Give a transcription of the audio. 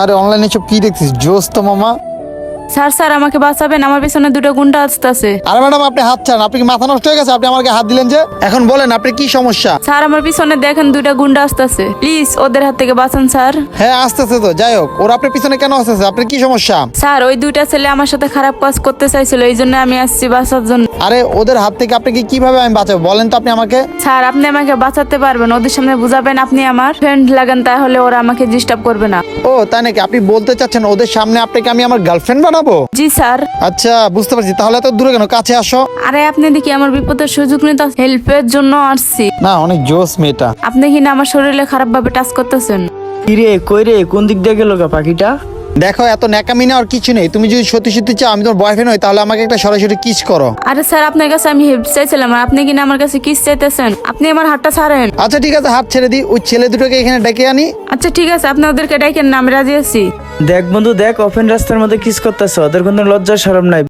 আরে অনলাইনে সব কি দেখছিস? জোস তো মামা। স্যার স্যার আমাকে বাঁচাবেন, আমার পিছনে দুটো গুন্ডা আসতেছে। আরে ম্যাডাম, আপনি হাত ছাড়েন। আপনি কি মাথা নষ্ট হয়ে গেছে? আপনি আমাকে হাত দিলেন যে? এখন বলেন আপনি কি সমস্যা? স্যার আমার পিছনে দেখেন দুইটা গুন্ডা আসতেছে, প্লিজ ওদের হাত থেকে বাঁচান স্যার। হ্যাঁ আসতেছে তো, যাই হোক, ওরা আপনার পিছনে কেন আসতেছে? আপনার কি সমস্যা? স্যার ওই দুইটা ছেলে আমার সাথে খারাপ কাজ করতে চাইছিল, এই জন্য আমি আসছি বাঁচার জন্য। আরে ওদের হাত থেকে আপনাকে কিভাবে আমি বাঁচাবো বলেন তো আপনি আমাকে। স্যার আপনি আমাকে বাঁচাতে পারবেন, ওদের সামনে বুঝাবেন আপনি আমার ফ্রেন্ড লাগান, তাহলে ওরা আমাকে ডিস্টার্ব করবে না। ও তাই নাকি? আপনি বলতে চাচ্ছেন ওদের সামনে আপনাকে আমি আমার গার্লফ্রেন্ড বানাবো? জি স্যার। আচ্ছা বুঝতে পারছি, তাহলে এত দূরে কেন? কাছে আসো। আরে আপনি দেখি আমার বিপদের সুযোগ নিতে হেল্পের জন্য আসছি। না, অনেক জোস মেয়েটা। আপনি কি না আমার শরীরে খারাপ ভাবে টাচ করতেছেন? কিরে কই রে, কোন দিক দিয়ে গেল গা পাখিটা? দেখো, এত ন্যাকামি না আর কিছু নেই। তুমি যদি সত্যি সত্যি চাও আমি তোমার বয়ফ্রেন্ড হই, তাহলে আমাকে একটা সরাসরি কিস করো। আরে স্যার আপনার কাছে আমি হেল্প চাইছিলাম, আর আপনি কি না আমার কাছে কিস চাইতেছেন? আপনি আমার হাতটা ছাড়েন। আচ্ছা ঠিক আছে, হাত ছেড়ে দিই। ওই ছেলে দুটোকে এখানে ডেকে আনি। আচ্ছা ঠিক আছে, আপনি ওদেরকে ডাকেন না, আমি রাজি আছি। দেখ বন্ধু দেখ, ওপেন রাস্তার মধ্যে কিস করতেছে, ওদের কোনো লজ্জা শরম নাই।